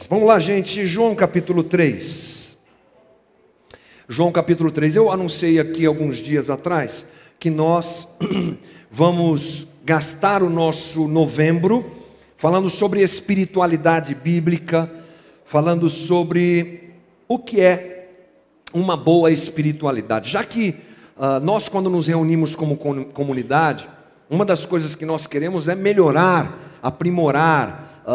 Vamos lá, gente, João capítulo 3. João capítulo 3. Eu anunciei aqui alguns dias atrás que nós vamos gastar o nosso novembro falando sobre espiritualidade bíblica, falando sobre o que é uma boa espiritualidade. Já que nós, quando nos reunimos como comunidade, uma das coisas que nós queremos é melhorar, aprimorar,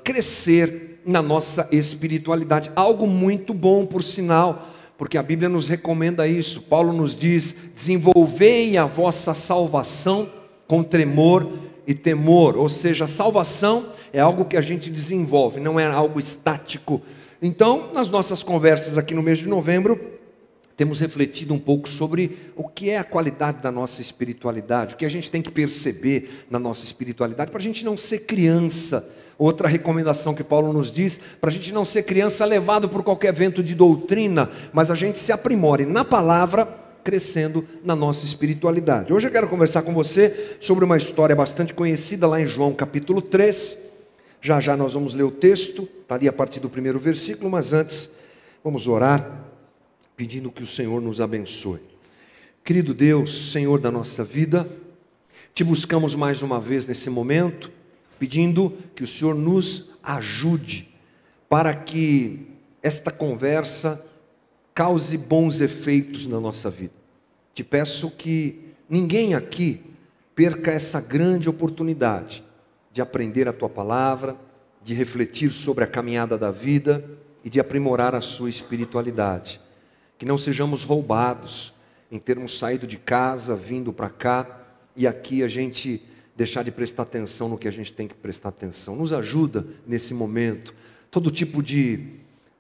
crescer na nossa espiritualidade. Algo muito bom, por sinal, porque a Bíblia nos recomenda isso. Paulo nos diz: desenvolvei a vossa salvação com tremor e temor. Ou seja, a salvação é algo que a gente desenvolve, não é algo estático. Então, nas nossas conversas aqui no mês de novembro, temos refletido um pouco sobre o que é a qualidade da nossa espiritualidade, o que a gente tem que perceber na nossa espiritualidade, para a gente não ser criança. Outra recomendação que Paulo nos diz, para a gente não ser criança levado por qualquer vento de doutrina, mas a gente se aprimore na palavra, crescendo na nossa espiritualidade. Hoje eu quero conversar com você sobre uma história bastante conhecida lá em João capítulo 3. Já já nós vamos ler o texto, está ali a partir do primeiro versículo, mas antes vamos orar, pedindo que o Senhor nos abençoe. Querido Deus, Senhor da nossa vida, te buscamos mais uma vez nesse momento, pedindo que o Senhor nos ajude para que esta conversa cause bons efeitos na nossa vida. Te peço que ninguém aqui perca essa grande oportunidade de aprender a Tua palavra, de refletir sobre a caminhada da vida e de aprimorar a sua espiritualidade. Que não sejamos roubados em termos saído de casa, vindo para cá e aqui a gente deixar de prestar atenção no que a gente tem que prestar atenção. Nos ajuda nesse momento. Todo tipo de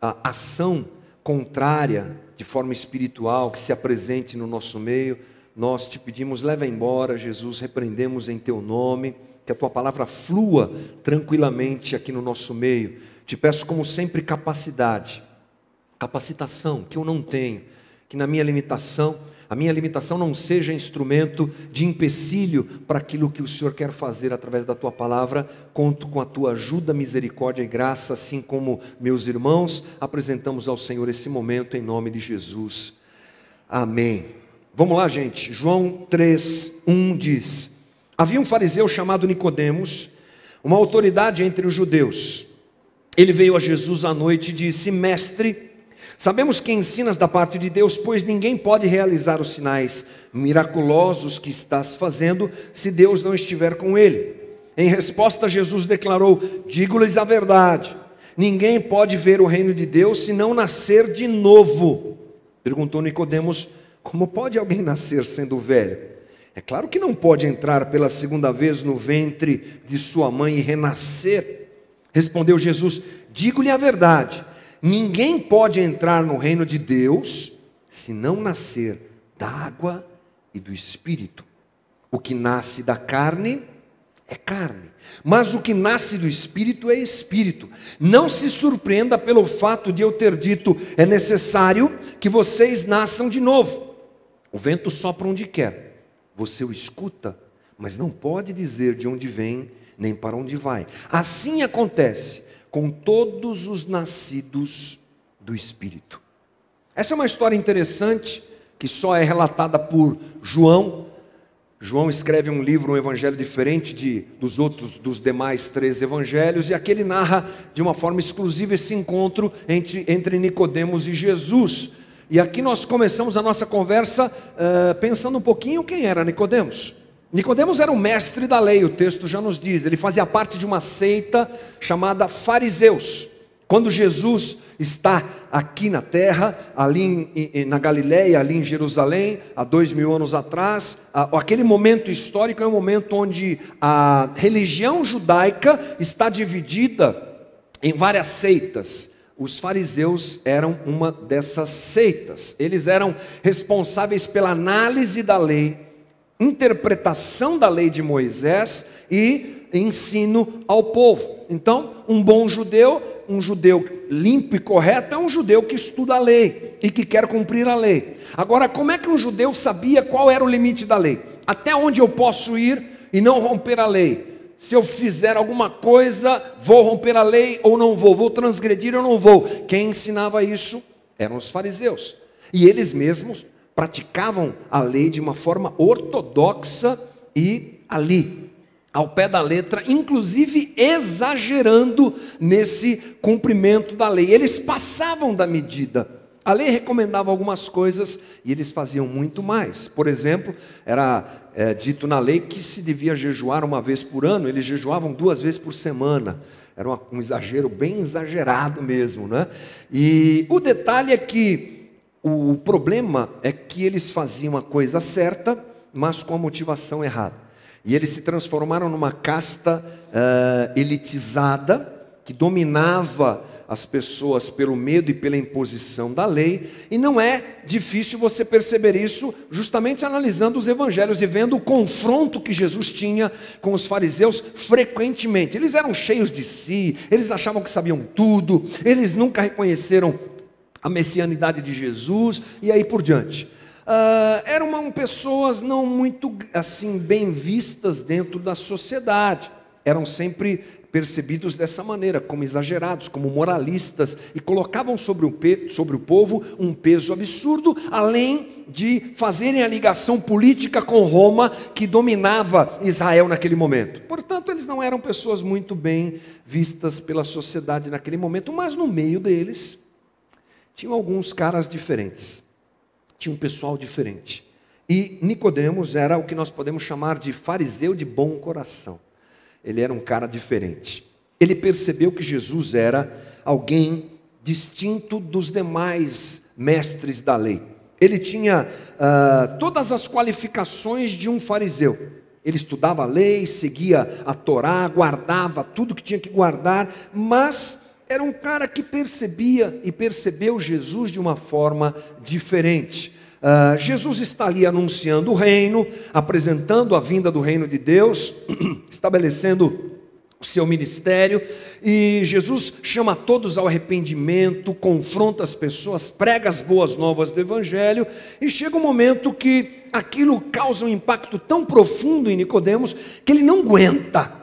ação contrária, de forma espiritual, que se apresente no nosso meio, nós te pedimos, leva embora, Jesus, repreendemos em Teu nome, que a Tua palavra flua tranquilamente aqui no nosso meio. Te peço, como sempre, capacitação, que eu não tenho, que na minha limitação, a minha limitação não seja instrumento de empecilho para aquilo que o Senhor quer fazer através da Tua palavra. Conto com a Tua ajuda, misericórdia e graça, assim como meus irmãos, apresentamos ao Senhor esse momento em nome de Jesus. Amém. Vamos lá, gente. João 3:1 diz: havia um fariseu chamado Nicodemos, uma autoridade entre os judeus. Ele veio a Jesus à noite e disse: Mestre, sabemos que ensinas da parte de Deus, pois ninguém pode realizar os sinais miraculosos que estás fazendo se Deus não estiver com ele. Em resposta, Jesus declarou: digo-lhes a verdade, ninguém pode ver o reino de Deus se não nascer de novo. Perguntou Nicodemos: como pode alguém nascer sendo velho? É claro que não pode entrar pela segunda vez no ventre de sua mãe e renascer. Respondeu Jesus: digo-lhe a verdade, ninguém pode entrar no reino de Deus se não nascer da água e do Espírito. O que nasce da carne é carne, mas o que nasce do Espírito é Espírito. Não se surpreenda pelo fato de eu ter dito: é necessário que vocês nasçam de novo. O vento sopra onde quer, você o escuta, mas não pode dizer de onde vem nem para onde vai. Assim acontece com todos os nascidos do Espírito. Essa é uma história interessante, que só é relatada por João. João escreve um livro, um evangelho diferente dos demais 3 evangelhos, e aqui ele narra de uma forma exclusiva esse encontro entre Nicodemos e Jesus. E aqui nós começamos a nossa conversa pensando um pouquinho quem era Nicodemos. Nicodemos era um mestre da lei, o texto já nos diz. Ele fazia parte de uma seita chamada fariseus. Quando Jesus está aqui na terra, ali na Galileia, ali em Jerusalém, há 2000 anos atrás, aquele momento histórico é um momento onde a religião judaica está dividida em várias seitas. Os fariseus eram uma dessas seitas. Eles eram responsáveis pela análise da lei, interpretação da lei de Moisés e ensino ao povo. Então, um bom judeu, um judeu limpo e correto, é um judeu que estuda a lei e que quer cumprir a lei. Agora, como é que um judeu sabia qual era o limite da lei? Até onde eu posso ir e não romper a lei? Se eu fizer alguma coisa, vou romper a lei ou não vou? Vou transgredir ou não vou? Quem ensinava isso eram os fariseus. E eles mesmos praticavam a lei de uma forma ortodoxa e ali, ao pé da letra, inclusive exagerando nesse cumprimento da lei. Eles passavam da medida. A lei recomendava algumas coisas e eles faziam muito mais. Por exemplo, era dito na lei que se devia jejuar uma vez por ano, eles jejuavam 2 vezes por semana. Era um exagero bem exagerado mesmo, né? E o detalhe é que o problema é que eles faziam a coisa certa, mas com a motivação errada. E eles se transformaram numa casta elitizada, que dominava as pessoas pelo medo e pela imposição da lei, e não é difícil você perceber isso justamente analisando os evangelhos e vendo o confronto que Jesus tinha com os fariseus frequentemente. Eles eram cheios de si, eles achavam que sabiam tudo, eles nunca reconheceram a messianidade de Jesus, e aí por diante. Eram pessoas não muito assim bem vistas dentro da sociedade, eram sempre percebidos dessa maneira, como exagerados, como moralistas, e colocavam sobre o povo um peso absurdo, além de fazerem a ligação política com Roma, que dominava Israel naquele momento. Portanto, eles não eram pessoas muito bem vistas pela sociedade naquele momento, mas no meio deles, tinham alguns caras diferentes, tinha um pessoal diferente. E Nicodemos era o que nós podemos chamar de fariseu de bom coração. Ele era um cara diferente. Ele percebeu que Jesus era alguém distinto dos demais mestres da lei. Ele tinha todas as qualificações de um fariseu. Ele estudava a lei, seguia a Torá, guardava tudo que tinha que guardar, mas era um cara que percebia e percebeu Jesus de uma forma diferente. Jesus está ali anunciando o reino, apresentando a vinda do reino de Deus, estabelecendo o seu ministério, e Jesus chama todos ao arrependimento, confronta as pessoas, prega as boas novas do evangelho, e chega um momento que aquilo causa um impacto tão profundo em Nicodemos, que ele não aguenta.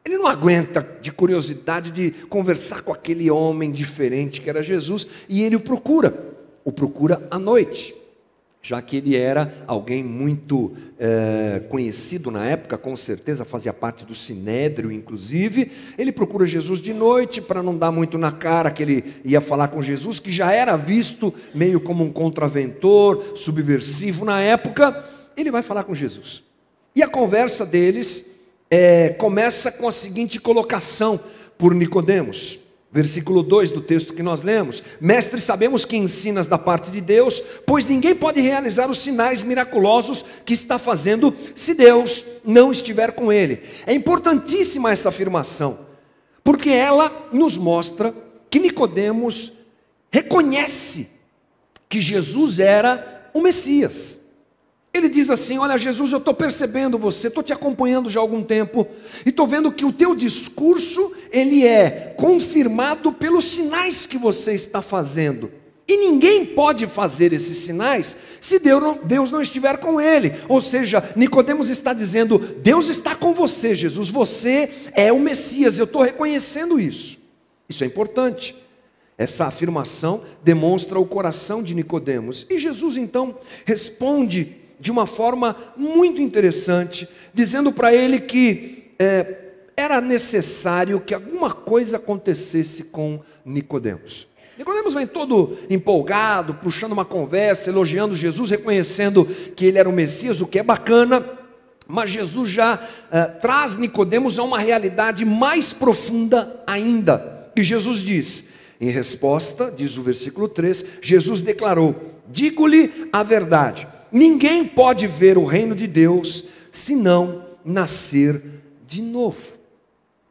Ele não aguenta de curiosidade de conversar com aquele homem diferente que era Jesus, e ele o procura à noite. Já que ele era alguém muito conhecido na época, com certeza fazia parte do Sinédrio, inclusive, ele procura Jesus de noite, para não dar muito na cara que ele ia falar com Jesus, que já era visto meio como um contraventor, subversivo na época. Ele vai falar com Jesus. E a conversa deles começa com a seguinte colocação por Nicodemos. Versículo 2 do texto que nós lemos: Mestre, sabemos que ensinas da parte de Deus, pois ninguém pode realizar os sinais miraculosos que está fazendo, se Deus não estiver com ele. É importantíssima essa afirmação, porque ela nos mostra que Nicodemos reconhece que Jesus era o Messias. Ele diz assim: olha, Jesus, eu estou percebendo você, estou te acompanhando já há algum tempo, e estou vendo que o teu discurso, ele é confirmado pelos sinais que você está fazendo, e ninguém pode fazer esses sinais, se Deus não estiver com ele. Ou seja, Nicodemos está dizendo: Deus está com você, Jesus, você é o Messias, eu estou reconhecendo isso. Isso é importante. Essa afirmação demonstra o coração de Nicodemos, e Jesus então responde de uma forma muito interessante, dizendo para ele que era necessário que alguma coisa acontecesse com Nicodemos. Nicodemos vem todo empolgado, puxando uma conversa, elogiando Jesus, reconhecendo que ele era o Messias, o que é bacana, mas Jesus já traz Nicodemos a uma realidade mais profunda ainda. E Jesus diz, em resposta, diz o versículo 3, Jesus declarou: digo-lhe a verdade, ninguém pode ver o reino de Deus se não nascer de novo.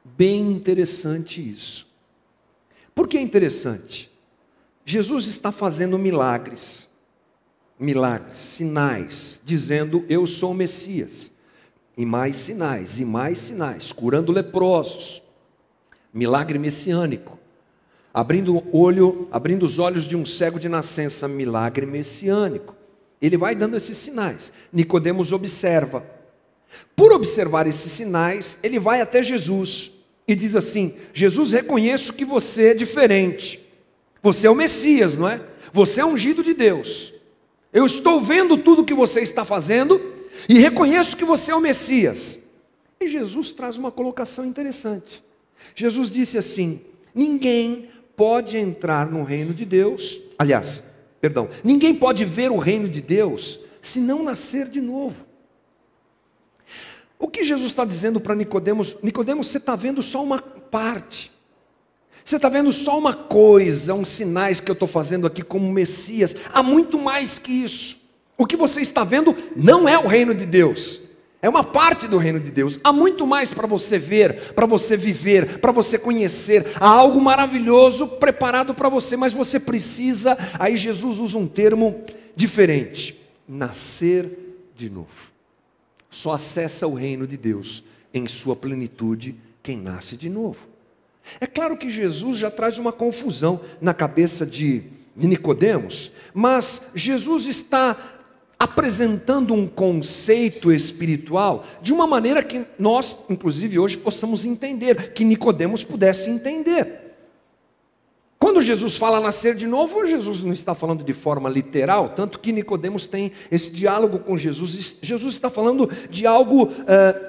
Bem interessante isso. Por que é interessante? Jesus está fazendo milagres, sinais, dizendo: eu sou o Messias. E mais sinais, curando leprosos, milagre messiânico, abrindo os olhos de um cego de nascença, milagre messiânico. Ele vai dando esses sinais. Nicodemos observa. Por observar esses sinais, ele vai até Jesus e diz assim: Jesus, reconheço que você é diferente. Você é o Messias, não é? Você é ungido de Deus. Eu estou vendo tudo que você está fazendo e reconheço que você é o Messias. E Jesus traz uma colocação interessante. Jesus disse assim: ninguém pode entrar no reino de Deus, ninguém pode ver o reino de Deus se não nascer de novo. O que Jesus está dizendo para Nicodemos? Nicodemos, você está vendo só uma parte. Você está vendo só uma coisa, uns sinais que eu estou fazendo aqui como Messias. Há muito mais que isso. O que você está vendo não é o reino de Deus. É uma parte do reino de Deus. Há muito mais para você ver, para você viver, para você conhecer. Há algo maravilhoso preparado para você, mas você precisa, aí Jesus usa um termo diferente: nascer de novo. Só acessa o reino de Deus em sua plenitude quem nasce de novo. É claro que Jesus já traz uma confusão na cabeça de Nicodemos, mas Jesus está apresentando um conceito espiritual de uma maneira que nós, inclusive hoje, possamos entender, que Nicodemos pudesse entender. Quando Jesus fala nascer de novo, Jesus não está falando de forma literal, tanto que Nicodemos tem esse diálogo com Jesus. Jesus está falando de algo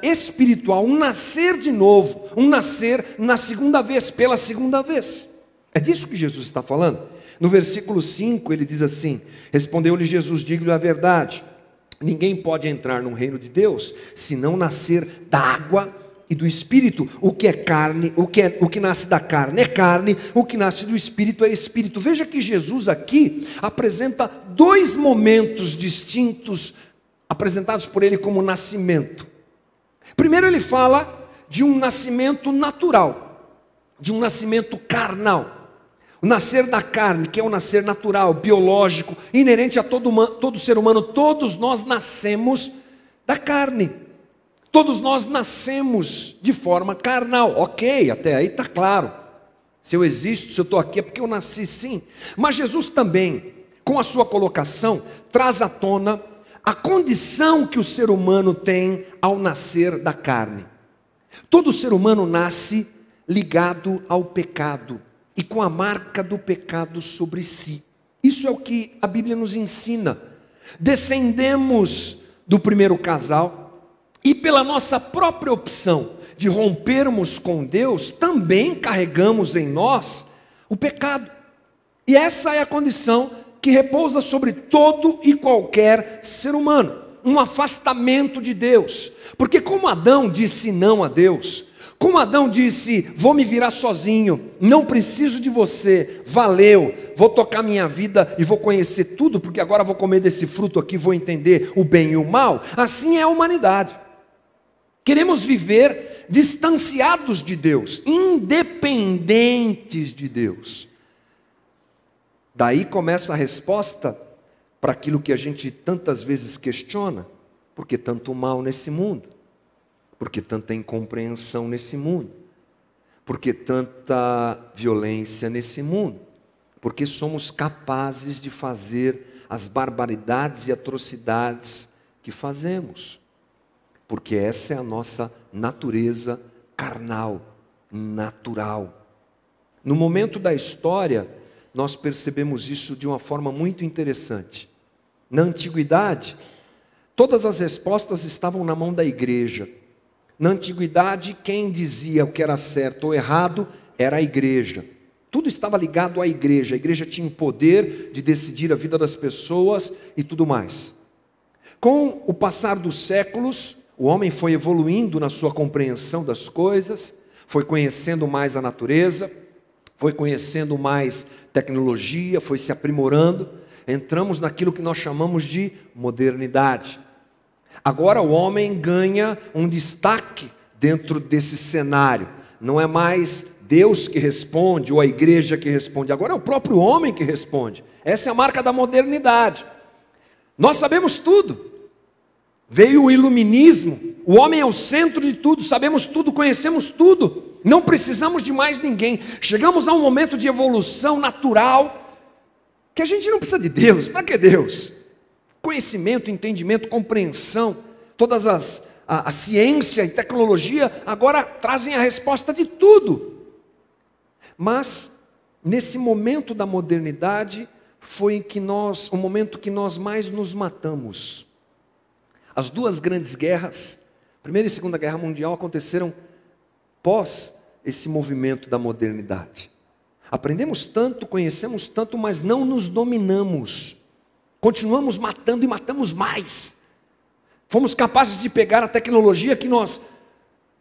espiritual, um nascer de novo, um nascer na segunda vez, pela segunda vez. É disso que Jesus está falando. No versículo 5 ele diz assim: respondeu-lhe Jesus, digo-lhe a verdade, ninguém pode entrar no reino de Deus se não nascer da água e do Espírito. O que é carne, o que nasce da carne é carne, o que nasce do Espírito é Espírito. Veja que Jesus aqui apresenta dois momentos distintos, apresentados por ele como nascimento. Primeiro ele fala de um nascimento natural, de um nascimento carnal. O nascer da carne, que é um nascer natural, biológico, inerente a todo ser humano. Todos nós nascemos da carne. Todos nós nascemos de forma carnal. Ok, até aí está claro. Se eu existo, se eu estou aqui é porque eu nasci, sim. Mas Jesus também, com a sua colocação, traz à tona a condição que o ser humano tem ao nascer da carne. Todo ser humano nasce ligado ao pecado e com a marca do pecado sobre si. Isso é o que a Bíblia nos ensina. Descendemos do primeiro casal e pela nossa própria opção de rompermos com Deus, também carregamos em nós o pecado. E essa é a condição que repousa sobre todo e qualquer ser humano, um afastamento de Deus. Porque como Adão disse não a Deus, como Adão disse, vou me virar sozinho, não preciso de você, valeu, vou tocar minha vida e vou conhecer tudo, porque agora vou comer desse fruto aqui, vou entender o bem e o mal. Assim é a humanidade. Queremos viver distanciados de Deus, independentes de Deus. Daí começa a resposta para aquilo que a gente tantas vezes questiona: por que tanto mal nesse mundo? Por que tanta incompreensão nesse mundo? Por que tanta violência nesse mundo? Porque somos capazes de fazer as barbaridades e atrocidades que fazemos. Porque essa é a nossa natureza carnal, natural. No momento da história, nós percebemos isso de uma forma muito interessante. Na antiguidade, todas as respostas estavam na mão da igreja. Na antiguidade, quem dizia o que era certo ou errado era a igreja. Tudo estava ligado à igreja. A igreja tinha o poder de decidir a vida das pessoas e tudo mais. Com o passar dos séculos, o homem foi evoluindo na sua compreensão das coisas, foi conhecendo mais a natureza, foi conhecendo mais tecnologia, foi se aprimorando. Entramos naquilo que nós chamamos de modernidade. Agora o homem ganha um destaque dentro desse cenário. Não é mais Deus que responde ou a igreja que responde. Agora é o próprio homem que responde. Essa é a marca da modernidade. Nós sabemos tudo. Veio o iluminismo. O homem é o centro de tudo. Sabemos tudo, conhecemos tudo. Não precisamos de mais ninguém. Chegamos a um momento de evolução natural que a gente não precisa de Deus. Para que Deus? Conhecimento, entendimento, compreensão, todas as a ciência e tecnologia agora trazem a resposta de tudo. Mas, nesse momento da modernidade, foi o momento que nós mais nos matamos. As duas grandes guerras, Primeira e Segunda Guerra Mundial, aconteceram pós esse movimento da modernidade. Aprendemos tanto, conhecemos tanto, mas não nos dominamos. Continuamos matando e matamos mais. Fomos capazes de pegar a tecnologia que nós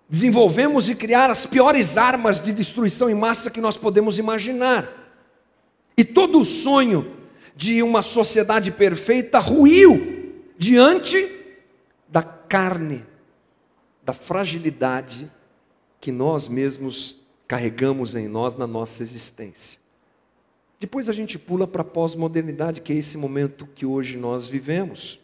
desenvolvemos e criar as piores armas de destruição em massa que nós podemos imaginar. E todo o sonho de uma sociedade perfeita ruiu diante da carne, da fragilidade que nós mesmos carregamos em nós na nossa existência. Depois a gente pula para a pós-modernidade, que é esse momento que hoje nós vivemos.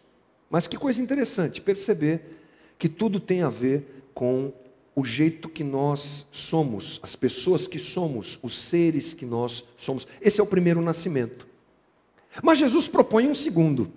Mas que coisa interessante, perceber que tudo tem a ver com o jeito que nós somos, as pessoas que somos, os seres que nós somos. Esse é o primeiro nascimento. Mas Jesus propõe um segundo.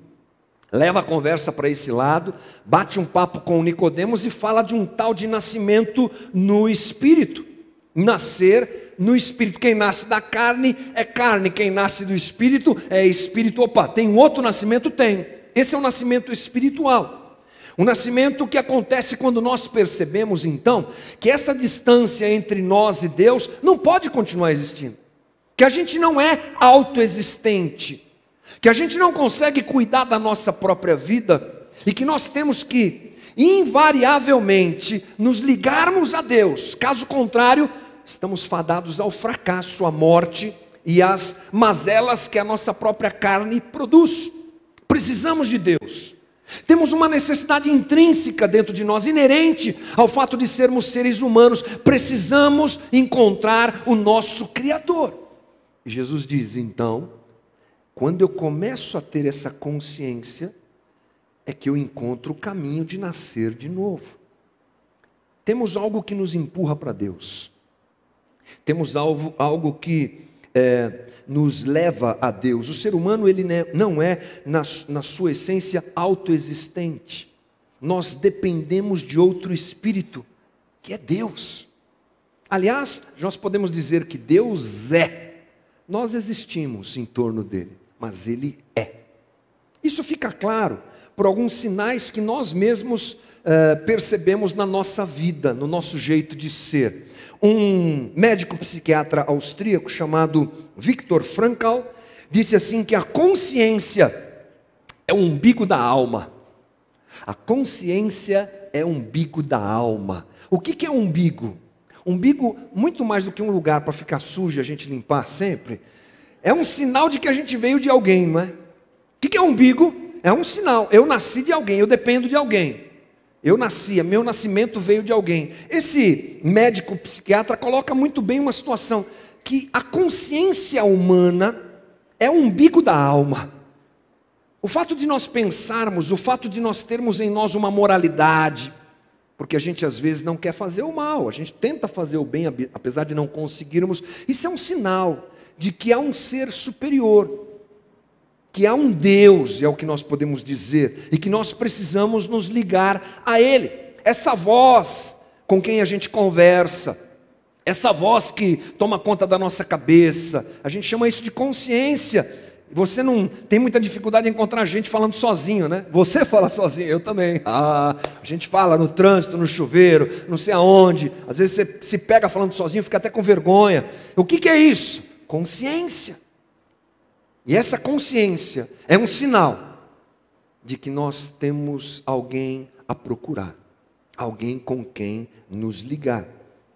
Leva a conversa para esse lado, bate um papo com Nicodemos e fala de um tal de nascimento no Espírito. Nascer no Espírito. Quem nasce da carne é carne, quem nasce do Espírito é Espírito. Opa, tem um outro nascimento? Tem. Esse é o nascimento espiritual. O nascimento que acontece quando nós percebemos então que essa distância entre nós e Deus não pode continuar existindo. Que a gente não é autoexistente. Que a gente não consegue cuidar da nossa própria vida e que nós temos que, invariavelmente, nos ligarmos a Deus. Caso contrário, estamos fadados ao fracasso, à morte e às mazelas que a nossa própria carne produz. Precisamos de Deus. Temos uma necessidade intrínseca dentro de nós, inerente ao fato de sermos seres humanos. Precisamos encontrar o nosso Criador. E Jesus diz, então, quando eu começo a ter essa consciência, é que eu encontro o caminho de nascer de novo. Temos algo que nos empurra para Deus. Temos algo que nos leva a Deus. O ser humano ele não é, na sua essência, autoexistente. Nós dependemos de outro espírito, que é Deus. Aliás, nós podemos dizer que Deus é. Nós existimos em torno dele, mas ele é. Isso fica claro por alguns sinais que nós mesmos percebemos na nossa vida, no nosso jeito de ser. Um médico psiquiatra austríaco chamado Viktor Frankl disse assim que a consciência é o umbigo da alma. A consciência é o umbigo da alma. O que é umbigo? Umbigo, muito mais do que um lugar para ficar sujo e a gente limpar sempre, é um sinal de que a gente veio de alguém, não é? O que é umbigo? É um sinal. Eu nasci de alguém, eu dependo de alguém. Eu nasci, meu nascimento veio de alguém. Esse médico psiquiatra coloca muito bem uma situação, que a consciência humana é o umbigo da alma. O fato de nós pensarmos, o fato de nós termos em nós uma moralidade, porque a gente às vezes não quer fazer o mal, a gente tenta fazer o bem, apesar de não conseguirmos, isso é um sinal de que há um ser superior, que há um Deus, é o que nós podemos dizer, e que nós precisamos nos ligar a Ele. Essa voz com quem a gente conversa, essa voz que toma conta da nossa cabeça, a gente chama isso de consciência. Você não tem muita dificuldade em encontrar gente falando sozinho, né? Você fala sozinho, eu também. A gente fala no trânsito, no chuveiro, não sei aonde. Às vezes você se pega falando sozinho, fica até com vergonha. O que é isso? Consciência. E essa consciência é um sinal de que nós temos alguém a procurar, alguém com quem nos ligar.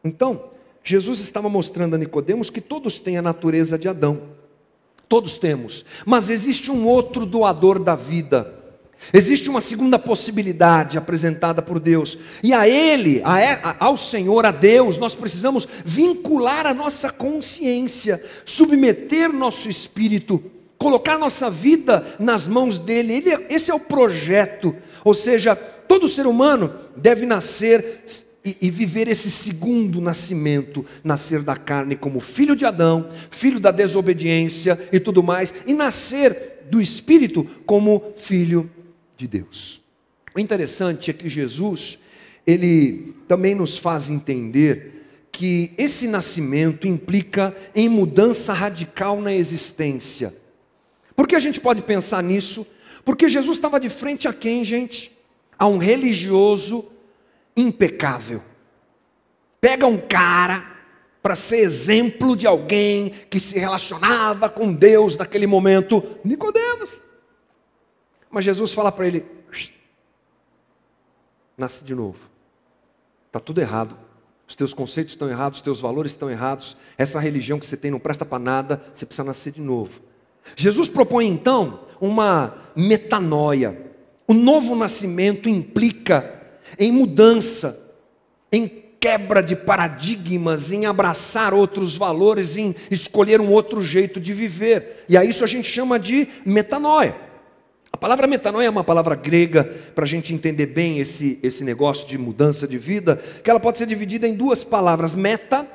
Então, Jesus estava mostrando a Nicodemos que todos têm a natureza de Adão. Todos temos, mas existe um outro doador da vida. Existe uma segunda possibilidade apresentada por Deus. E a Ele, ao Senhor, a Deus, nós precisamos vincular a nossa consciência, submeter nosso espírito, colocar nossa vida nas mãos dEle. Esse é o projeto. Ou seja, todo ser humano deve nascer e viver esse segundo nascimento, nascer da carne como filho de Adão, filho da desobediência e tudo mais, e nascer do Espírito como filho de Deus. O interessante é que Jesus, ele também nos faz entender que esse nascimento implica em mudança radical na existência. Por que a gente pode pensar nisso? Porque Jesus estava de frente a quem, gente? A um religioso impecável. Pega um cara para ser exemplo de alguém que se relacionava com Deus naquele momento, Nicodemos. Mas Jesus fala para ele: nasce de novo. Está tudo errado. Os teus conceitos estão errados, os teus valores estão errados. Essa religião que você tem não presta para nada, você precisa nascer de novo. Jesus propõe então uma metanoia. O novo nascimento implica em mudança, em quebra de paradigmas, em abraçar outros valores, em escolher um outro jeito de viver. E a isso a gente chama de metanoia. A palavra metanoia é uma palavra grega, para a gente entender bem esse negócio de mudança de vida, que ela pode ser dividida em duas palavras. Meta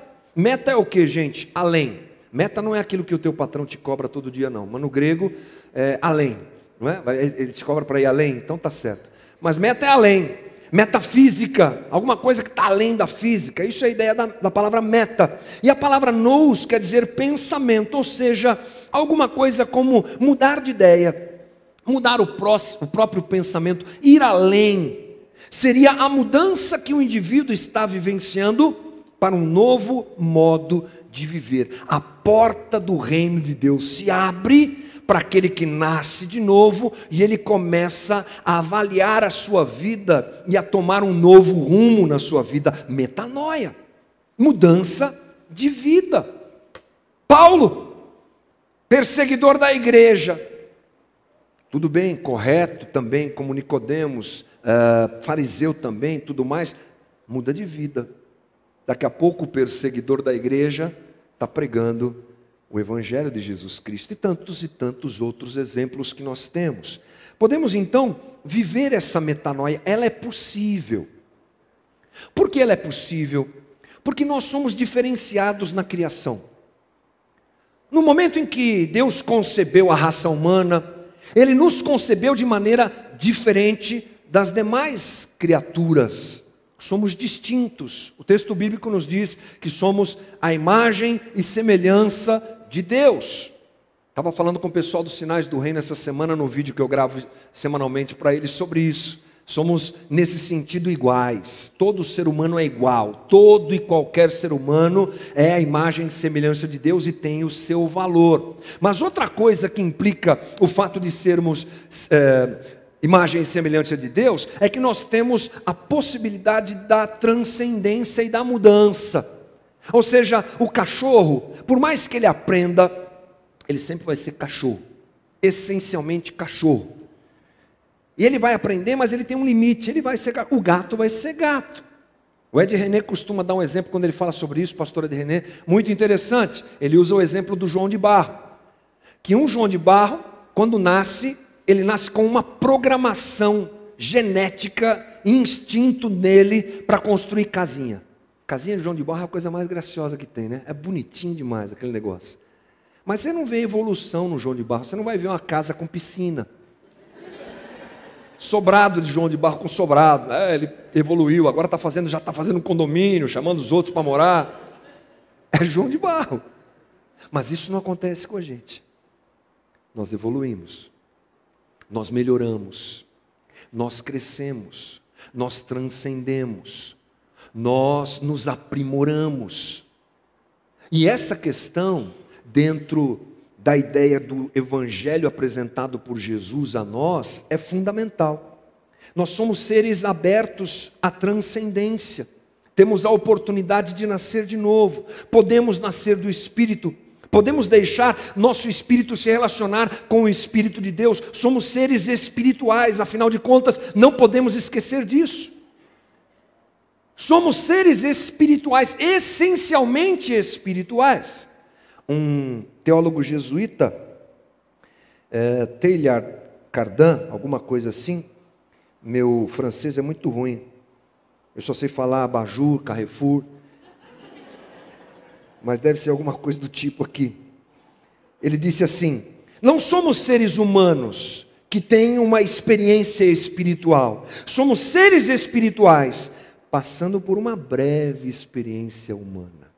é o que, gente? Além. Meta não é aquilo que o teu patrão te cobra todo dia, não. Mas no grego, é além. Não é? Ele te cobra para ir além, então tá certo. Mas meta é além. Metafísica, alguma coisa que está além da física. Isso é a ideia da palavra meta. E a palavra nous quer dizer pensamento, ou seja, alguma coisa como mudar de ideia, mudar o próprio pensamento, ir além. Seria a mudança que o indivíduo está vivenciando para um novo modo de viver. A porta do reino de Deus se abre para aquele que nasce de novo, e ele começa a avaliar a sua vida e a tomar um novo rumo na sua vida. Metanoia, mudança de vida. Paulo, perseguidor da igreja, tudo bem, correto também, como Nicodemos, fariseu também, tudo mais, muda de vida. Daqui a pouco o perseguidor da igreja está pregando o Evangelho de Jesus Cristo, e tantos outros exemplos que nós temos. Podemos então viver essa metanoia, ela é possível. Por que ela é possível? Porque nós somos diferenciados na criação. No momento em que Deus concebeu a raça humana, Ele nos concebeu de maneira diferente das demais criaturas. Somos distintos. O texto bíblico nos diz que somos a imagem e semelhança de Deus. Estava falando com o pessoal dos Sinais do Reino essa semana, no vídeo que eu gravo semanalmente para eles sobre isso. Somos nesse sentido iguais. Todo ser humano é igual. Todo e qualquer ser humano é a imagem e semelhança de Deus e tem o seu valor. Mas outra coisa que implica o fato de sermos imagem e semelhança de Deus é que nós temos a possibilidade da transcendência e da mudança. Ou seja, o cachorro, por mais que ele aprenda, ele sempre vai ser cachorro, essencialmente cachorro. E ele vai aprender, mas ele tem um limite, ele vai ser gato. O gato vai ser gato. O Ed René costuma dar um exemplo quando ele fala sobre isso, pastor Ed René, muito interessante. Ele usa o exemplo do João de Barro. Que um João de Barro, quando nasce, ele nasce com uma programação genética, instinto nele para construir casinha. Casinha de João de Barro é a coisa mais graciosa que tem, né? É bonitinho demais aquele negócio. Mas você não vê evolução no João de Barro, você não vai ver uma casa com piscina. Sobrado de João de Barro com sobrado. Ele evoluiu, agora já está fazendo um condomínio, chamando os outros para morar. É João de Barro. Mas isso não acontece com a gente. Nós evoluímos. Nós melhoramos. Nós crescemos. Nós transcendemos. Nós nos aprimoramos. E essa questão, dentro da ideia do evangelho apresentado por Jesus a nós, é fundamental. Nós somos seres abertos à transcendência. Temos a oportunidade de nascer de novo. Podemos nascer do Espírito. Podemos deixar nosso espírito se relacionar com o Espírito de Deus. Somos seres espirituais, afinal de contas, não podemos esquecer disso. Somos seres espirituais, essencialmente espirituais. Um teólogo jesuíta, Teilhard Chardin, alguma coisa assim, meu francês é muito ruim, eu só sei falar abajur, Carrefour, mas deve ser alguma coisa do tipo aqui. Ele disse assim: não somos seres humanos que têm uma experiência espiritual, somos seres espirituais passando por uma breve experiência humana.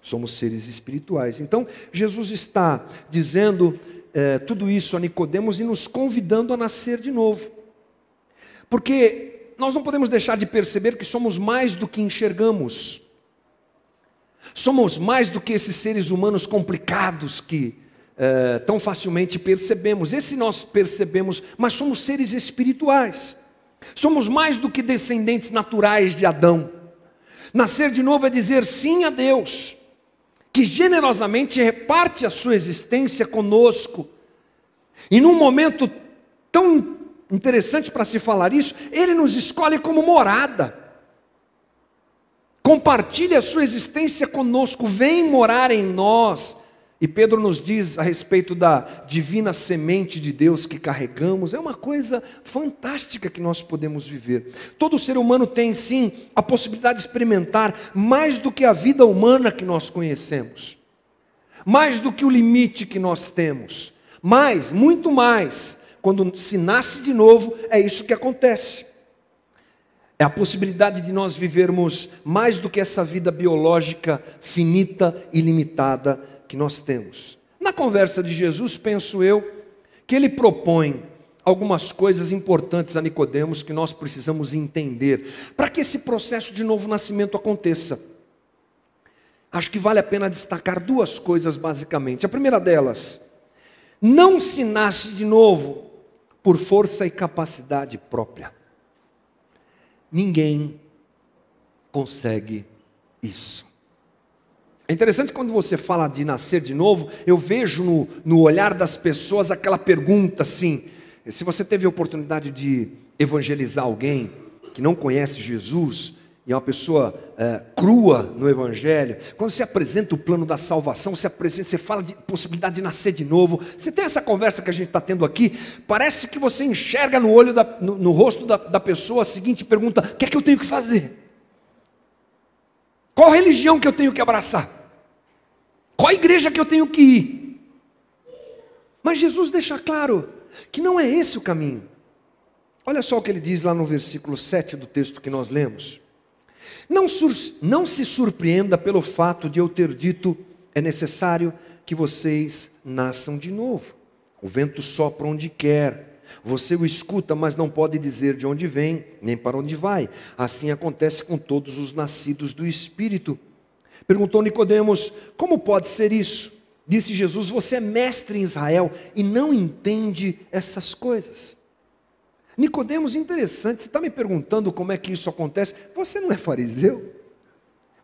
Somos seres espirituais. Então, Jesus está dizendo tudo isso a Nicodemos e nos convidando a nascer de novo. Porque nós não podemos deixar de perceber que somos mais do que enxergamos. Somos mais do que esses seres humanos complicados que tão facilmente percebemos. Esse nós percebemos, mas somos seres espirituais. Somos mais do que descendentes naturais de Adão. Nascer de novo é dizer sim a Deus, que generosamente reparte a sua existência conosco. E num momento tão interessante para se falar isso, Ele nos escolhe como morada. Compartilha a sua existência conosco, vem morar em nós. E Pedro nos diz a respeito da divina semente de Deus que carregamos. É uma coisa fantástica que nós podemos viver. Todo ser humano tem sim a possibilidade de experimentar mais do que a vida humana que nós conhecemos. Mais do que o limite que nós temos. Mais, muito mais, quando se nasce de novo, é isso que acontece. É a possibilidade de nós vivermos mais do que essa vida biológica finita e limitada que nós temos. Na conversa de Jesus, penso eu, que ele propõe algumas coisas importantes a Nicodemos que nós precisamos entender, para que esse processo de novo nascimento aconteça. Acho que vale a pena destacar duas coisas basicamente. A primeira delas, não se nasce de novo por força e capacidade própria. Ninguém consegue isso. É interessante quando você fala de nascer de novo, eu vejo no olhar das pessoas aquela pergunta assim, se você teve a oportunidade de evangelizar alguém que não conhece Jesus, e é uma pessoa crua no Evangelho, quando você apresenta o plano da salvação, você fala de possibilidade de nascer de novo, você tem essa conversa que a gente está tendo aqui, parece que você enxerga no olho, no rosto da pessoa a seguinte pergunta: o que é que eu tenho que fazer? Qual religião que eu tenho que abraçar? Qual igreja que eu tenho que ir? Mas Jesus deixa claro que não é esse o caminho. Olha só o que ele diz lá no versículo 7 do texto que nós lemos. Não se surpreenda pelo fato de eu ter dito, é necessário que vocês nasçam de novo. O vento sopra onde quer, você o escuta, mas não pode dizer de onde vem, nem para onde vai. Assim acontece com todos os nascidos do Espírito. Perguntou Nicodemos: como pode ser isso? Disse Jesus: você é mestre em Israel e não entende essas coisas. Nicodemos, interessante, você está me perguntando como é que isso acontece? Você não é fariseu?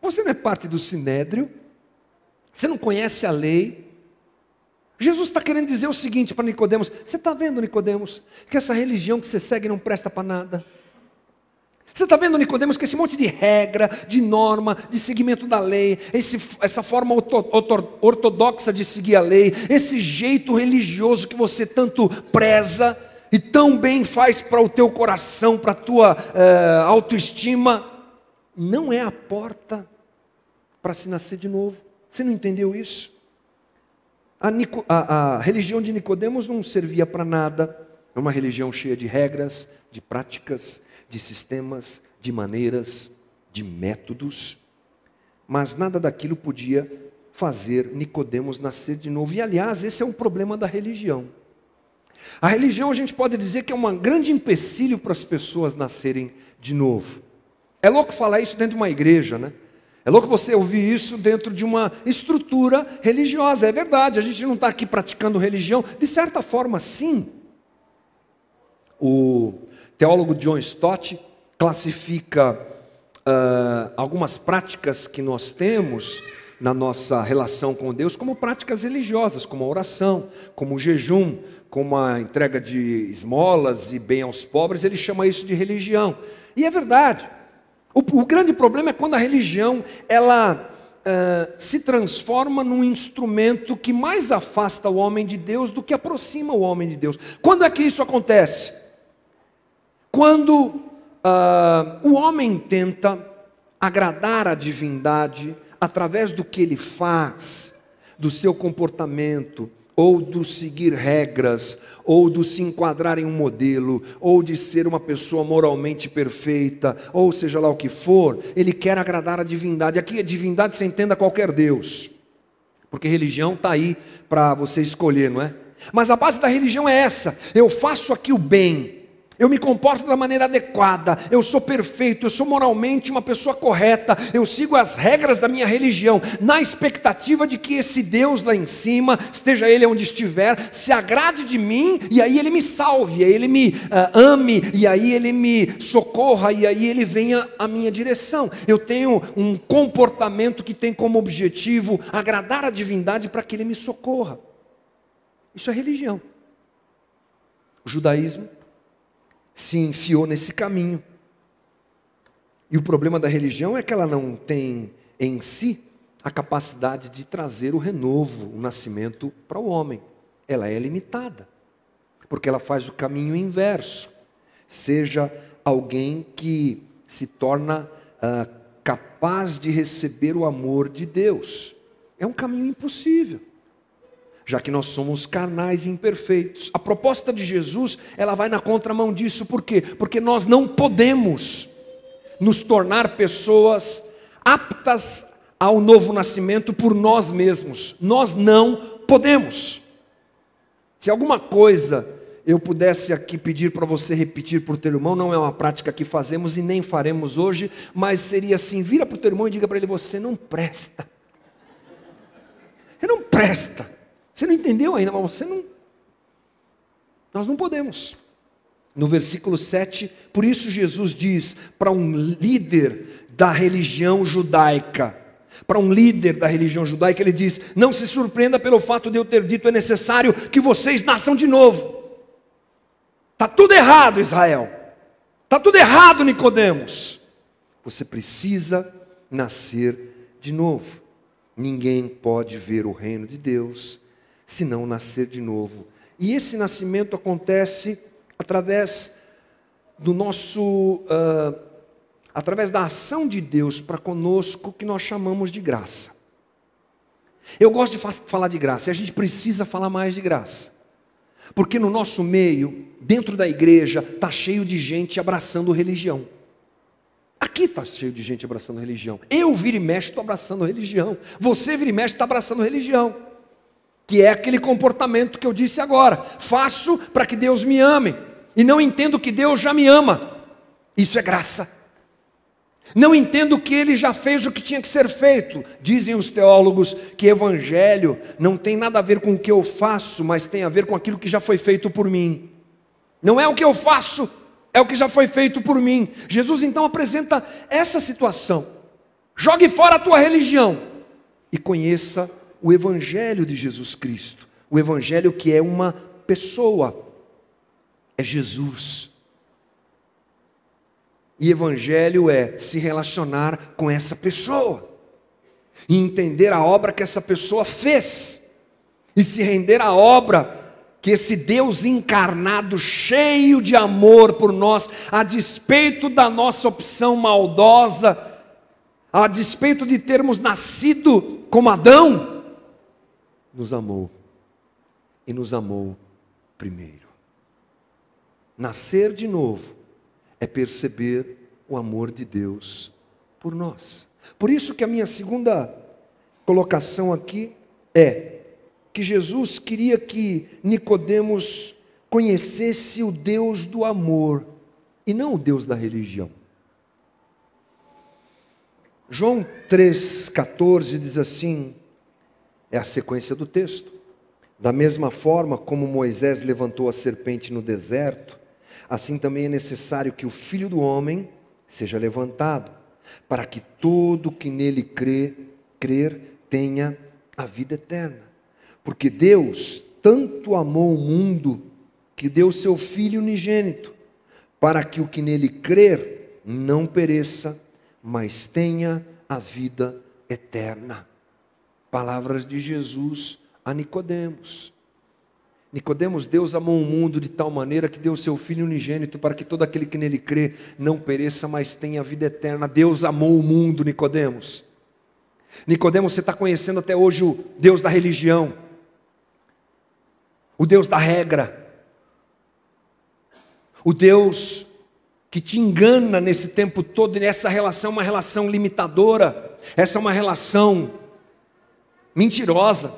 Você não é parte do sinédrio? Você não conhece a lei? Jesus está querendo dizer o seguinte para Nicodemos: você está vendo, Nicodemos, que essa religião que você segue não presta para nada? Você está vendo, Nicodemos, que esse monte de regra, de norma, de seguimento da lei, essa forma ortodoxa de seguir a lei, esse jeito religioso que você tanto preza e tão bem faz para o teu coração, para a tua autoestima, não é a porta para se nascer de novo. Você não entendeu isso? A religião de Nicodemos não servia para nada. É uma religião cheia de regras, de práticas, de sistemas, de maneiras, de métodos, mas nada daquilo podia fazer Nicodemos nascer de novo. E aliás, esse é um problema da religião. A religião, a gente pode dizer que é um grande empecilho para as pessoas nascerem de novo. É louco falar isso dentro de uma igreja, né? É louco você ouvir isso dentro de uma estrutura religiosa. É verdade, a gente não está aqui praticando religião. De certa forma, sim. O teólogo John Stott classifica algumas práticas que nós temos na nossa relação com Deus como práticas religiosas, como a oração, como o jejum, como a entrega de esmolas e bem aos pobres. Ele chama isso de religião. E é verdade. O grande problema é quando a religião ela se transforma num instrumento que mais afasta o homem de Deus do que aproxima o homem de Deus. Quando é que isso acontece? Quando o homem tenta agradar a divindade através do que ele faz, do seu comportamento, ou do seguir regras, ou do se enquadrar em um modelo, ou de ser uma pessoa moralmente perfeita, ou seja lá o que for, ele quer agradar a divindade. Aqui a divindade você entenda qualquer Deus, porque religião está aí para você escolher, não é? Mas a base da religião é essa: eu faço aqui o bem, eu me comporto da maneira adequada, eu sou perfeito, eu sou moralmente uma pessoa correta, eu sigo as regras da minha religião, na expectativa de que esse Deus lá em cima, esteja Ele onde estiver, se agrade de mim, e aí Ele me salve, e aí Ele me ame, e aí Ele me socorra, e aí Ele venha à minha direção. Eu tenho um comportamento que tem como objetivo agradar a divindade para que Ele me socorra. Isso é religião. O judaísmo se enfiou nesse caminho. E o problema da religião é que ela não tem em si a capacidade de trazer o renovo, o nascimento para o homem. Ela é limitada, porque ela faz o caminho inverso. Seja alguém que se torna capaz de receber o amor de Deus. É um caminho impossível, já que nós somos carnais e imperfeitos. A proposta de Jesus, ela vai na contramão disso. Por quê? Porque nós não podemos nos tornar pessoas aptas ao novo nascimento por nós mesmos. Nós não podemos. Se alguma coisa eu pudesse aqui pedir para você repetir para o teu irmão, não é uma prática que fazemos e nem faremos hoje, mas seria assim: vira para o teu irmão e diga para ele: você não presta. Você não presta. Você não entendeu ainda, mas você não... Nós não podemos. No versículo 7, por isso Jesus diz para um líder da religião judaica, ele diz: não se surpreenda pelo fato de eu ter dito, é necessário que vocês nasçam de novo. Está tudo errado, Israel. Está tudo errado, Nicodemos. Você precisa nascer de novo. Ninguém pode ver o reino de Deus se não nascer de novo. E esse nascimento acontece através do através da ação de Deus para conosco, que nós chamamos de graça. Eu gosto de falar de graça, e a gente precisa falar mais de graça, porque no nosso meio, dentro da igreja, está cheio de gente abraçando religião. Aqui está cheio de gente abraçando religião. Eu vira e mexe estou abraçando religião. Você vira e mexe está abraçando religião, que é aquele comportamento que eu disse agora: faço para que Deus me ame, e não entendo que Deus já me ama. Isso é graça. Não entendo que Ele já fez o que tinha que ser feito. Dizem os teólogos que evangelho não tem nada a ver com o que eu faço, mas tem a ver com aquilo que já foi feito por mim. Não é o que eu faço, é o que já foi feito por mim. Jesus então apresenta essa situação: jogue fora a tua religião e conheça o Evangelho de Jesus Cristo. O Evangelho que é uma pessoa, é Jesus. E Evangelho é se relacionar com essa pessoa, e entender a obra que essa pessoa fez, e se render à obra que esse Deus encarnado, cheio de amor por nós, a despeito da nossa opção maldosa, a despeito de termos nascido como Adão, nos amou, e nos amou primeiro. Nascer de novo é perceber o amor de Deus por nós. Por isso que a minha segunda colocação aqui é que Jesus queria que Nicodemos conhecesse o Deus do amor e não o Deus da religião. João 3,14 diz assim, é a sequência do texto: da mesma forma como Moisés levantou a serpente no deserto, assim também é necessário que o Filho do Homem seja levantado, para que todo que nele crer tenha a vida eterna. Porque Deus tanto amou o mundo, que deu seu Filho unigênito, para que o que nele crer não pereça, mas tenha a vida eterna. Palavras de Jesus a Nicodemos. Nicodemos, Deus amou o mundo de tal maneira que deu o seu Filho unigênito para que todo aquele que nele crê não pereça, mas tenha a vida eterna. Deus amou o mundo, Nicodemos. Nicodemos, você está conhecendo até hoje o Deus da religião. o Deus da regra, o Deus que te engana nesse tempo todo, e essa relação é uma relação limitadora, essa é uma relação mentirosa,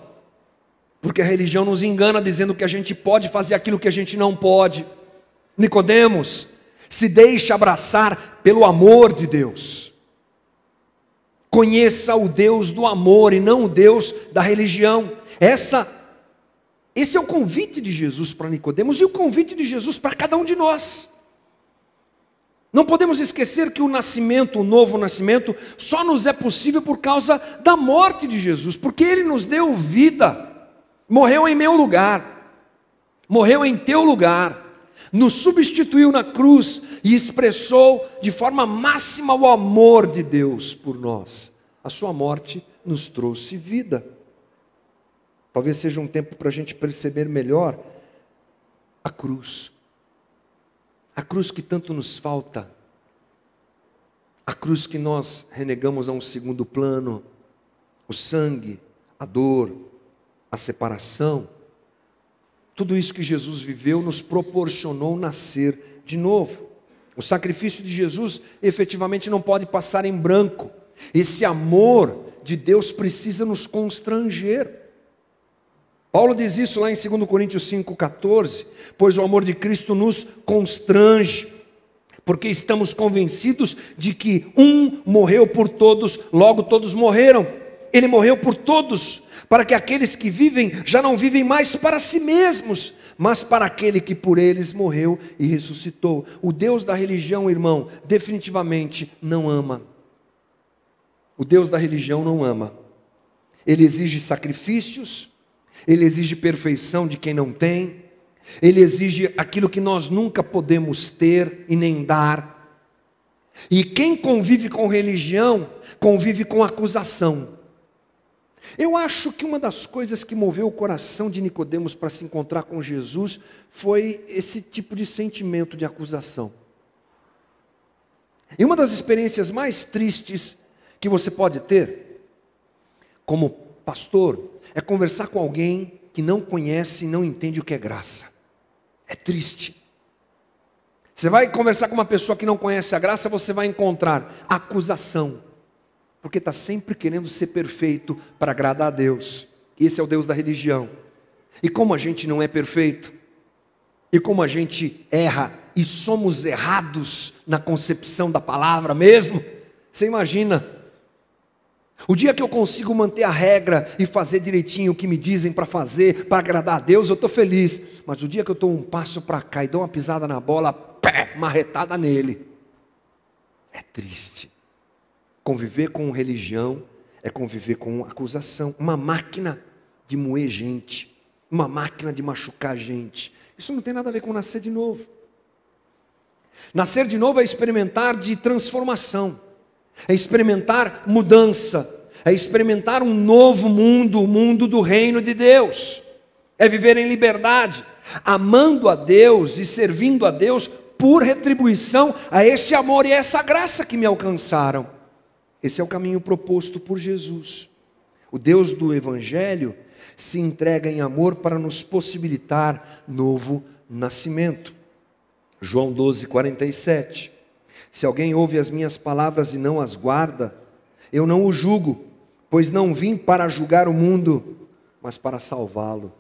porque a religião nos engana dizendo que a gente pode fazer aquilo que a gente não pode. Nicodemos, se deixe abraçar pelo amor de Deus. Conheça o Deus do amor e não o Deus da religião. Esse é o convite de Jesus para Nicodemos e o convite de Jesus para cada um de nós. Não podemos esquecer que o nascimento, o novo nascimento, só nos é possível por causa da morte de Jesus, porque Ele nos deu vida, morreu em meu lugar, morreu em teu lugar, nos substituiu na cruz e expressou de forma máxima o amor de Deus por nós. A sua morte nos trouxe vida. Talvez seja um tempo para a gente perceber melhor a cruz. A cruz que tanto nos falta. A cruz que nós renegamos a um segundo plano. O sangue, a dor, a separação. Tudo isso que Jesus viveu nos proporcionou nascer de novo. O sacrifício de Jesus efetivamente não pode passar em branco. Esse amor de Deus precisa nos constranger. Paulo diz isso lá em 2 Coríntios 5,14, pois o amor de Cristo nos constrange, porque estamos convencidos de que um morreu por todos, logo todos morreram. Ele morreu por todos, para que aqueles que vivem já não vivem mais para si mesmos, mas para aquele que por eles morreu e ressuscitou. O Deus da religião, irmão, definitivamente não ama. O Deus da religião não ama. Ele exige sacrifícios, Ele exige perfeição de quem não tem, Ele exige aquilo que nós nunca podemos ter e nem dar. E quem convive com religião, convive com acusação. Eu acho que uma das coisas que moveu o coração de Nicodemos para se encontrar com Jesus foi esse tipo de sentimento de acusação. E uma das experiências mais tristes que você pode ter, como pastor, é conversar com alguém que não conhece e não entende o que é graça. É triste. Você vai conversar com uma pessoa que não conhece a graça, você vai encontrar acusação, porque está sempre querendo ser perfeito para agradar a Deus. Esse é o Deus da religião. E como a gente não é perfeito, e como a gente erra, e somos errados na concepção da palavra mesmo, você imagina, o dia que eu consigo manter a regra e fazer direitinho o que me dizem para fazer, para agradar a Deus, eu estou feliz. Mas o dia que eu dou um passo para cá e dou uma pisada na bola, marretada nele, é triste. Conviver com religião é conviver com acusação. Uma máquina de moer gente, uma máquina de machucar gente. Isso não tem nada a ver com nascer de novo. Nascer de novo é experimentar de transformação, é experimentar mudança, é experimentar um novo mundo, o mundo do reino de Deus, é viver em liberdade, amando a Deus e servindo a Deus por retribuição a esse amor e essa graça que me alcançaram. Esse é o caminho proposto por Jesus. O Deus do Evangelho se entrega em amor para nos possibilitar novo nascimento. João 12:47. Se alguém ouve as minhas palavras e não as guarda, eu não o julgo, pois não vim para julgar o mundo, mas para salvá-lo.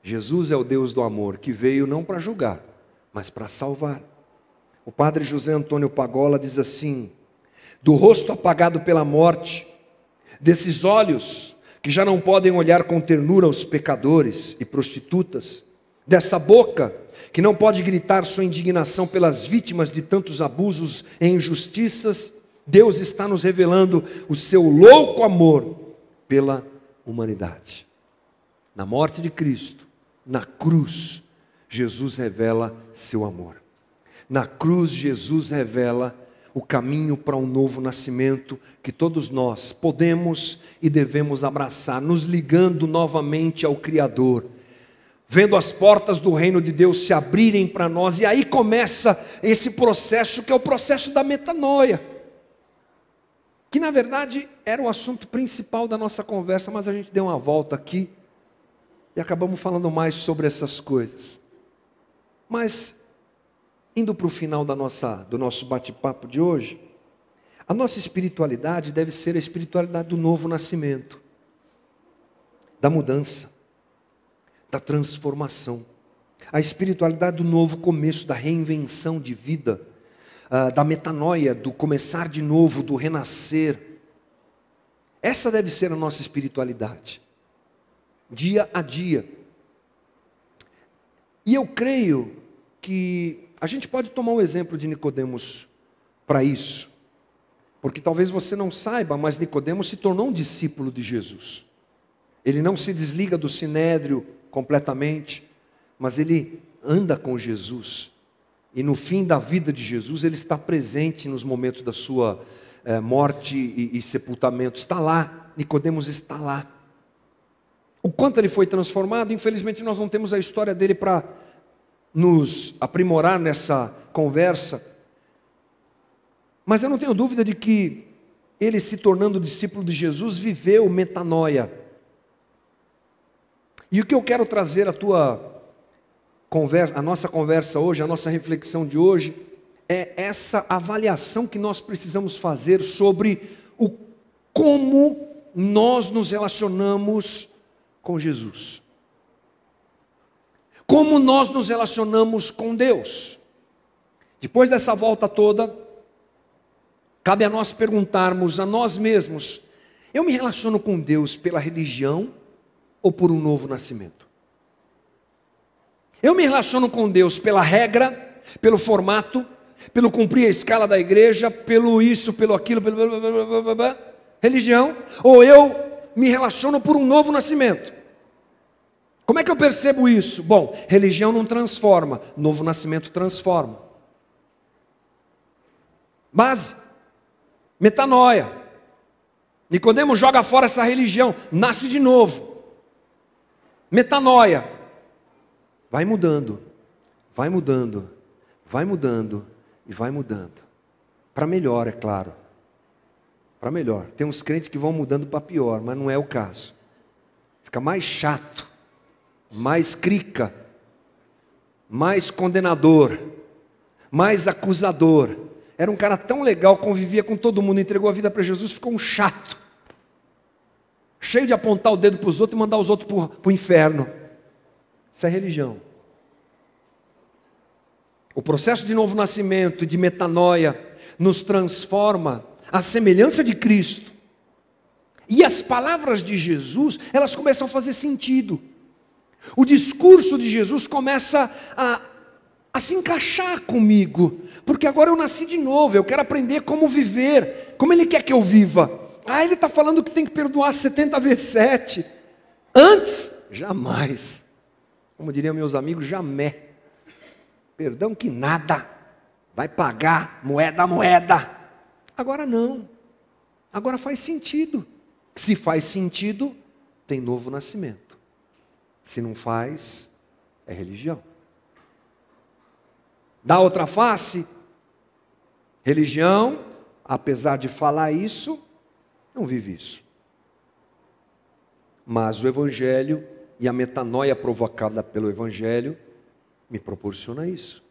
Jesus é o Deus do amor, que veio não para julgar, mas para salvar. O padre José Antônio Pagola diz assim: do rosto apagado pela morte, desses olhos que já não podem olhar com ternura aos pecadores e prostitutas, dessa boca que não pode gritar sua indignação pelas vítimas de tantos abusos e injustiças, Deus está nos revelando o seu louco amor pela humanidade. Na morte de Cristo, na cruz, Jesus revela seu amor. Na cruz, Jesus revela o caminho para um novo nascimento que todos nós podemos e devemos abraçar, nos ligando novamente ao Criador, vendo as portas do reino de Deus se abrirem para nós, e aí começa esse processo que é o processo da metanoia, que na verdade era o assunto principal da nossa conversa, mas a gente deu uma volta aqui. E acabamos falando mais sobre essas coisas. Mas, indo para o final do nosso bate-papo de hoje, a nossa espiritualidade deve ser a espiritualidade do novo nascimento, da mudança, da transformação. A espiritualidade do novo começo, da reinvenção de vida, da metanoia, do começar de novo, do renascer. Essa deve ser a nossa espiritualidade, dia a dia. E eu creio que a gente pode tomar o exemplo de Nicodemos para isso. Porque talvez você não saiba, mas Nicodemos se tornou um discípulo de Jesus. Ele não se desliga do sinédrio completamente, mas ele anda com Jesus. E no fim da vida de Jesus, ele está presente nos momentos da sua morte e sepultamento. Está lá, Nicodemos está lá. O quanto ele foi transformado, infelizmente nós não temos a história dele para nos aprimorar nessa conversa. Mas eu não tenho dúvida de que ele, se tornando discípulo de Jesus, viveu metanoia. E o que eu quero trazer a nossa conversa hoje, a nossa reflexão de hoje, é essa avaliação que nós precisamos fazer sobre como nós nos relacionamos com Jesus. Como nós nos relacionamos com Deus. Depois dessa volta toda, cabe a nós perguntarmos a nós mesmos: eu me relaciono com Deus pela religião ou por um novo nascimento? Eu me relaciono com Deus pela regra, pelo formato, pelo cumprir a escala da igreja, pelo isso, pelo aquilo, pelo religião? Ou eu me relaciono por um novo nascimento? Como é que eu percebo isso? Bom, religião não transforma, novo nascimento transforma. Base. Metanoia. Nicodemos joga fora essa religião, nasce de novo. Metanoia. Vai mudando, vai mudando, vai mudando e vai mudando. Para melhor, é claro. Para melhor. Tem uns crentes que vão mudando para pior, mas não é o caso. Fica mais chato, mais crica, mais condenador, mais acusador. Era um cara tão legal, convivia com todo mundo, entregou a vida para Jesus, ficou um chato. Cheio de apontar o dedo para os outros e mandar os outros para o inferno. Isso é religião. O processo de novo nascimento, de metanoia, nos transforma à semelhança de Cristo. E as palavras de Jesus, elas começam a fazer sentido. O discurso de Jesus começa a se encaixar comigo, porque agora eu nasci de novo, eu quero aprender como viver, como Ele quer que eu viva. Ele está falando que tem que perdoar 70 vezes 7, antes, jamais, como diriam meus amigos, jamais, perdão que nada, vai pagar moeda a moeda. Agora não, agora faz sentido. Se faz sentido, tem novo nascimento. Se não faz, é religião. Da outra face, religião, apesar de falar isso, não vive isso. Mas o Evangelho e a metanoia provocada pelo Evangelho me proporciona isso.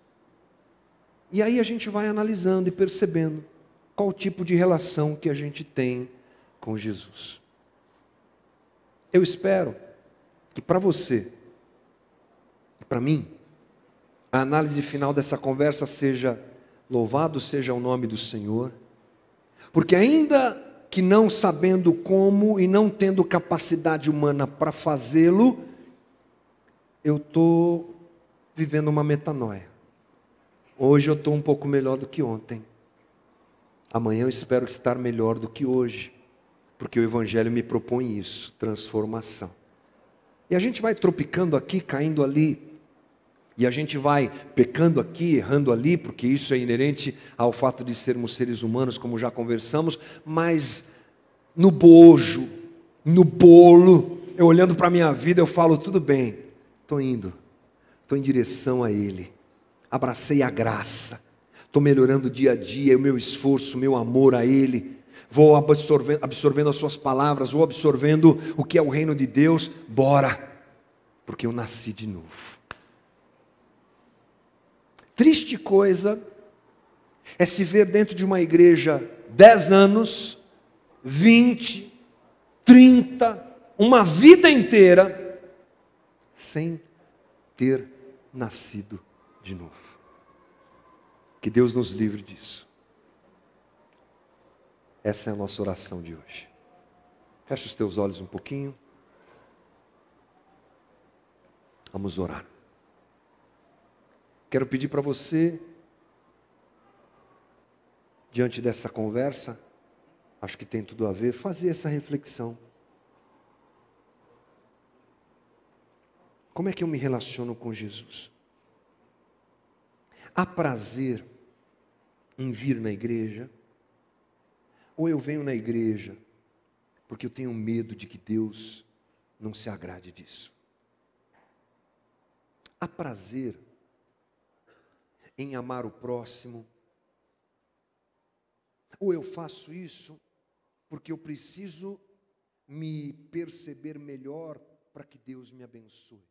E aí a gente vai analisando e percebendo qual o tipo de relação que a gente tem com Jesus. Eu espero que para você e para mim, a análise final dessa conversa seja: louvado seja o nome do Senhor, porque ainda que não sabendo como e não tendo capacidade humana para fazê-lo, eu estou vivendo uma metanoia. Hoje eu estou um pouco melhor do que ontem. Amanhã eu espero estar melhor do que hoje, porque o Evangelho me propõe isso, transformação. E a gente vai tropicando aqui, caindo ali, e a gente vai pecando aqui, errando ali, porque isso é inerente ao fato de sermos seres humanos, como já conversamos, mas no bojo, no bolo, eu olhando para a minha vida, eu falo: tudo bem, estou indo, estou em direção a Ele, abracei a graça, estou melhorando dia a dia, o meu esforço, o meu amor a Ele, vou absorvendo as suas palavras, vou absorvendo o que é o reino de Deus, bora. porque eu nasci de novo. Triste coisa é se ver dentro de uma igreja 10 anos, 20, 30, uma vida inteira, sem ter nascido de novo. Que Deus nos livre disso. Essa é a nossa oração de hoje. Fecha os teus olhos um pouquinho. Vamos orar. Quero pedir para você, diante dessa conversa, acho que tem tudo a ver, fazer essa reflexão. Como é que eu me relaciono com Jesus? Há prazer em vir na igreja? Ou eu venho na igreja porque eu tenho medo de que Deus não se agrade disso? Há prazer em amar o próximo? Ou eu faço isso porque eu preciso me perceber melhor para que Deus me abençoe?